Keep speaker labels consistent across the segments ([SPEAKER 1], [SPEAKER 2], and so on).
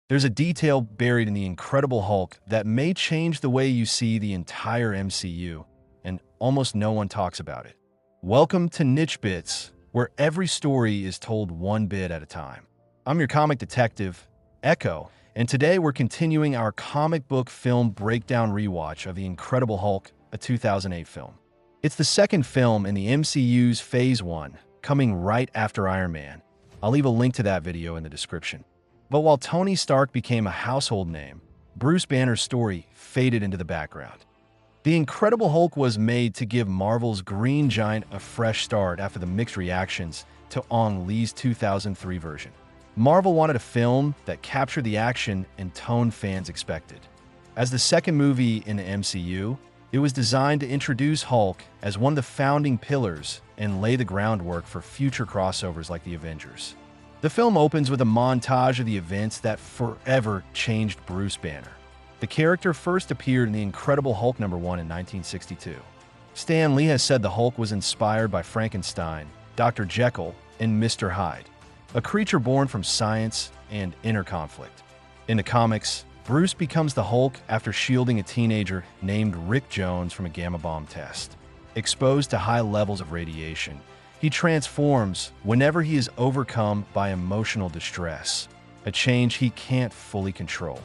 [SPEAKER 1] There's a detail buried in the Incredible Hulk that may change the way you see the entire MCU, and almost no one talks about it. Welcome to Niche Bits, where every story is told one bit at a time. I'm your comic detective, Echo, and today we're continuing our comic book film breakdown rewatch of The Incredible Hulk, a 2008 film. It's the second film in the MCU's Phase 1, coming right after Iron Man. I'll leave a link to that video in the description. But while Tony Stark became a household name, Bruce Banner's story faded into the background. The Incredible Hulk was made to give Marvel's Green Giant a fresh start after the mixed reactions to Ang Lee's 2003 version. Marvel wanted a film that captured the action and tone fans expected. As the second movie in the MCU, it was designed to introduce Hulk as one of the founding pillars and lay the groundwork for future crossovers like the Avengers. The film opens with a montage of the events that forever changed Bruce Banner. The character first appeared in The Incredible Hulk #1 in 1962. Stan Lee has said the Hulk was inspired by Frankenstein, Dr. Jekyll, and Mr. Hyde, a creature born from science and inner conflict. In the comics, Bruce becomes the Hulk after shielding a teenager named Rick Jones from a gamma bomb test. Exposed to high levels of radiation, he transforms whenever he is overcome by emotional distress, a change he can't fully control.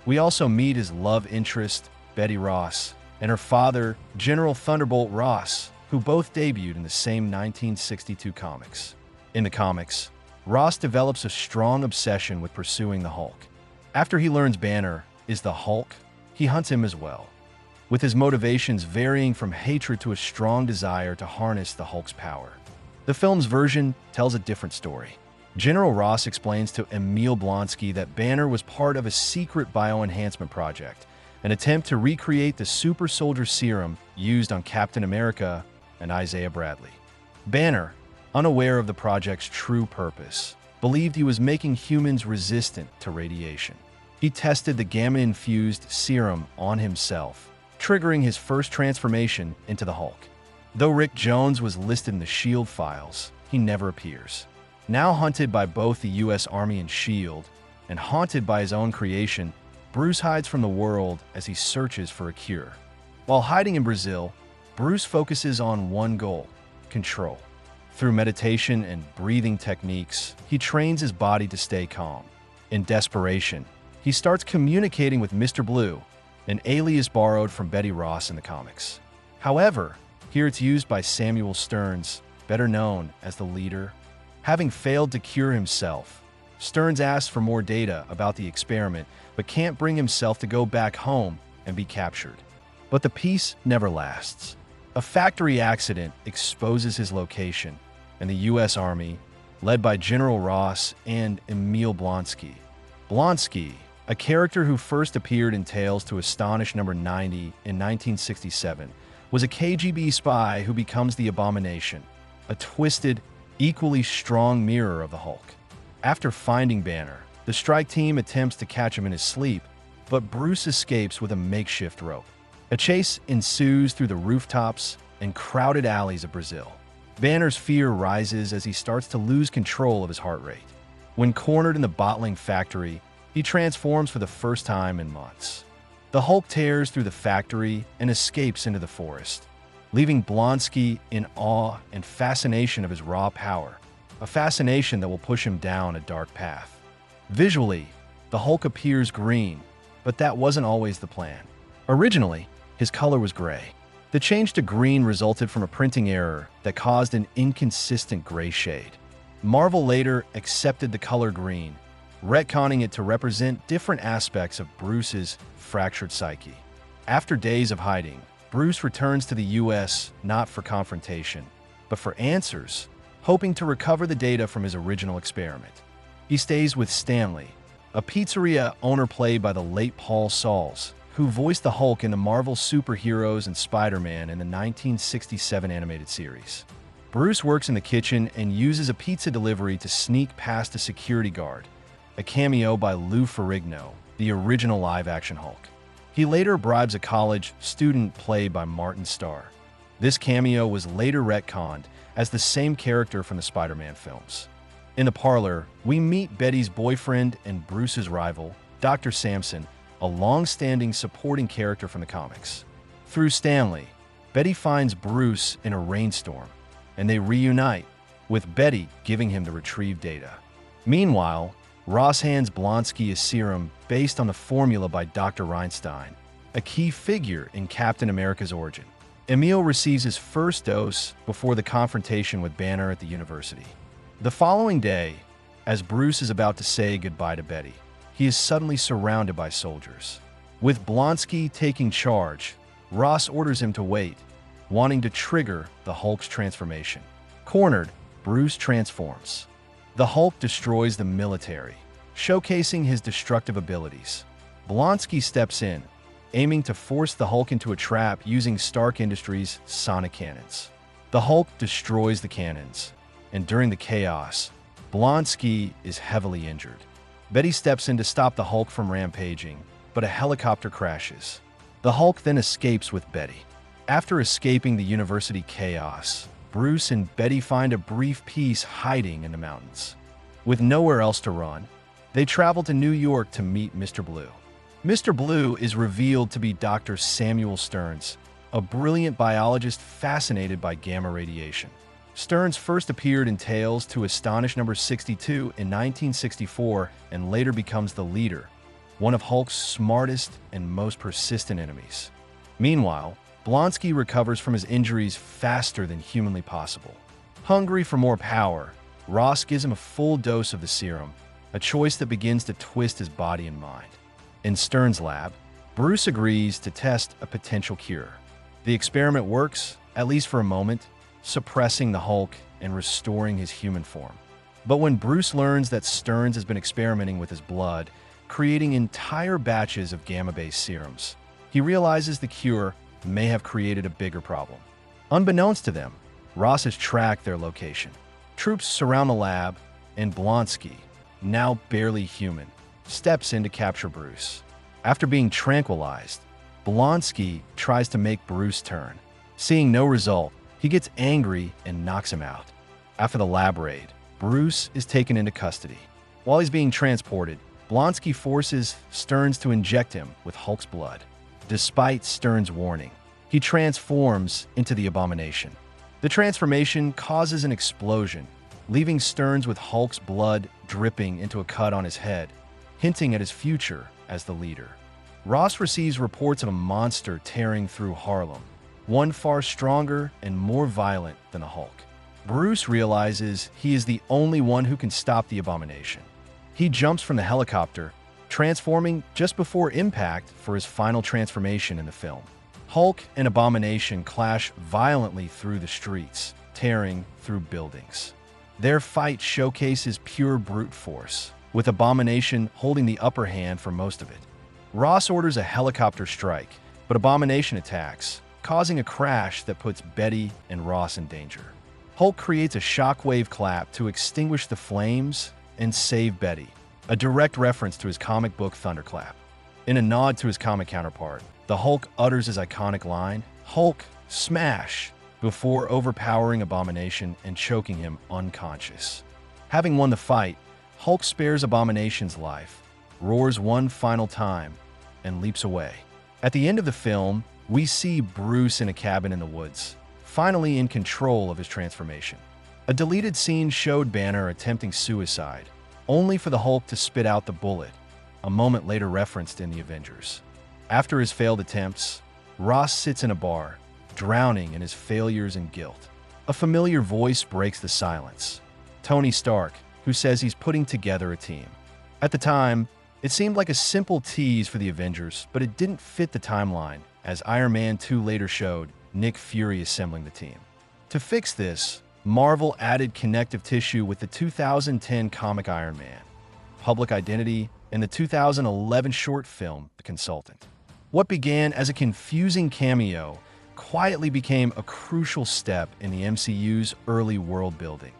[SPEAKER 1] We also meet his love interest, Betty Ross, and her father, General Thunderbolt Ross, who both debuted in the same 1962 comics. In the comics, Ross develops a strong obsession with pursuing the Hulk. After he learns Banner is the Hulk, he hunts him as well, with his motivations varying from hatred to a strong desire to harness the Hulk's power. The film's version tells a different story. General Ross explains to Emil Blonsky that Banner was part of a secret bioenhancement project, an attempt to recreate the super soldier serum used on Captain America and Isaiah Bradley. Banner, unaware of the project's true purpose, believed he was making humans resistant to radiation. He tested the gamma-infused serum on himself, triggering his first transformation into the Hulk. Though Rick Jones was listed in the S.H.I.E.L.D. files, he never appears. Now hunted by both the U.S. Army and S.H.I.E.L.D., and haunted by his own creation, Bruce hides from the world as he searches for a cure. While hiding in Brazil, Bruce focuses on one goal: control. Through meditation and breathing techniques, he trains his body to stay calm. In desperation, he starts communicating with Mr. Blue, an alias borrowed from Betty Ross in the comics. However, here it's used by Samuel Stearns, better known as the Leader. Having failed to cure himself, Stearns asks for more data about the experiment, but can't bring himself to go back home and be captured. But the peace never lasts. A factory accident exposes his location, and the U.S. Army, led by General Ross and Emil Blonsky. Blonsky, a character who first appeared in Tales to Astonish #90 in 1967, was a KGB spy who becomes the Abomination, a twisted, equally strong mirror of the Hulk. After finding Banner, the strike team attempts to catch him in his sleep, but Bruce escapes with a makeshift rope. A chase ensues through the rooftops and crowded alleys of Brazil. Banner's fear rises as he starts to lose control of his heart rate. When cornered in the bottling factory, he transforms for the first time in months. The Hulk tears through the factory and escapes into the forest, leaving Blonsky in awe and fascination of his raw power, a fascination that will push him down a dark path. Visually, the Hulk appears green, but that wasn't always the plan. Originally, his color was gray. The change to green resulted from a printing error that caused an inconsistent gray shade. Marvel later accepted the color green, retconning it to represent different aspects of Bruce's fractured psyche. After days of hiding, Bruce returns to the U.S. not for confrontation, but for answers, hoping to recover the data from his original experiment. He stays with Stanley, a pizzeria owner played by the late Paul Sauls, who voiced the Hulk in the Marvel Superheroes and Spider-Man in the 1967 animated series. Bruce works in the kitchen and uses a pizza delivery to sneak past a security guard, a cameo by Lou Ferrigno, the original live-action Hulk. He later bribes a college student played by Martin Starr. This cameo was later retconned as the same character from the Spider-Man films. In the parlor, we meet Betty's boyfriend and Bruce's rival, Dr. Samson, a long-standing supporting character from the comics. Through Stanley, Betty finds Bruce in a rainstorm, and they reunite, with Betty giving him the retrieved data. Meanwhile, Ross hands Blonsky a serum based on the formula by Dr. Reinstein, a key figure in Captain America's origin. Emil receives his first dose before the confrontation with Banner at the university. The following day, as Bruce is about to say goodbye to Betty, he is suddenly surrounded by soldiers. With Blonsky taking charge, Ross orders him to wait, wanting to trigger the Hulk's transformation. Cornered, Bruce transforms. The Hulk destroys the military, showcasing his destructive abilities. Blonsky steps in, aiming to force the Hulk into a trap using Stark Industries' sonic cannons. The Hulk destroys the cannons, and during the chaos, Blonsky is heavily injured. Betty steps in to stop the Hulk from rampaging, but a helicopter crashes. The Hulk then escapes with Betty. After escaping the university chaos, Bruce and Betty find a brief peace hiding in the mountains. With nowhere else to run, they travel to New York to meet Mr. Blue. Mr. Blue is revealed to be Dr. Samuel Stearns, a brilliant biologist fascinated by gamma radiation. Stearns first appeared in Tales to Astonish number 62 in 1964 and later becomes the leader, one of Hulk's smartest and most persistent enemies. Meanwhile, Blonsky recovers from his injuries faster than humanly possible. Hungry for more power, Ross gives him a full dose of the serum, a choice that begins to twist his body and mind. In Stearns' lab, Bruce agrees to test a potential cure. The experiment works, at least for a moment, suppressing the Hulk and restoring his human form. But when Bruce learns that Stearns has been experimenting with his blood, creating entire batches of gamma-based serums, he realizes the cure may have created a bigger problem. Unbeknownst to them, Ross has tracked their location. Troops surround the lab, and Blonsky, now barely human, steps in to capture Bruce. After being tranquilized, Blonsky tries to make Bruce turn. Seeing no result, he gets angry and knocks him out. After the lab raid, Bruce is taken into custody. While he's being transported, Blonsky forces Stearns to inject him with Hulk's blood. Despite Stearns' warning, he transforms into the Abomination. The transformation causes an explosion, leaving Stearns with Hulk's blood dripping into a cut on his head, hinting at his future as the leader. Ross receives reports of a monster tearing through Harlem, one far stronger and more violent than the Hulk. Bruce realizes he is the only one who can stop the Abomination. He jumps from the helicopter, transforming just before impact for his final transformation in the film. Hulk and Abomination clash violently through the streets, tearing through buildings. Their fight showcases pure brute force, with Abomination holding the upper hand for most of it. Ross orders a helicopter strike, but Abomination attacks, causing a crash that puts Betty and Ross in danger. Hulk creates a shockwave clap to extinguish the flames and save Betty, a direct reference to his comic book Thunderclap. In a nod to his comic counterpart, the Hulk utters his iconic line, "Hulk, smash!" before overpowering Abomination and choking him unconscious. Having won the fight, Hulk spares Abomination's life, roars one final time, and leaps away. At the end of the film, we see Bruce in a cabin in the woods, finally in control of his transformation. A deleted scene showed Banner attempting suicide, only for the Hulk to spit out the bullet, a moment later referenced in the Avengers. After his failed attempts, Ross sits in a bar, drowning in his failures and guilt. A familiar voice breaks the silence. Tony Stark, who says he's putting together a team. At the time, it seemed like a simple tease for the Avengers, but it didn't fit the timeline, as Iron Man 2 later showed Nick Fury assembling the team. To fix this, Marvel added connective tissue with the 2010 comic Iron Man, Public Identity, and the 2011 short film The Consultant. What began as a confusing cameo quietly became a crucial step in the MCU's early world building,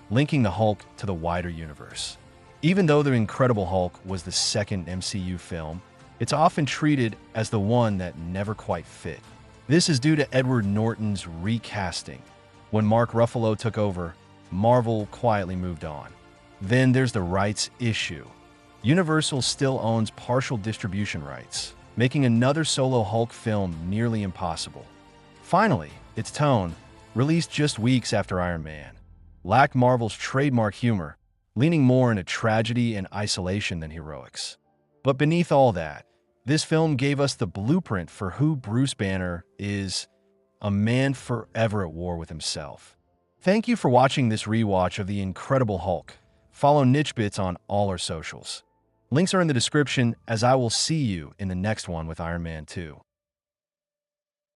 [SPEAKER 1] linking the Hulk to the wider universe. Even though The Incredible Hulk was the second MCU film, it's often treated as the one that never quite fit. This is due to Edward Norton's recasting. When Mark Ruffalo took over, Marvel quietly moved on. Then there's the rights issue. Universal still owns partial distribution rights, making another solo Hulk film nearly impossible. Finally, its tone, released just weeks after Iron Man, lacked Marvel's trademark humor, leaning more into tragedy and isolation than heroics. But beneath all that, this film gave us the blueprint for who Bruce Banner is, a man forever at war with himself. Thank you for watching this rewatch of The Incredible Hulk. Follow Niche Bits on all our socials. Links are in the description, as I will see you in the next one with Iron Man 2.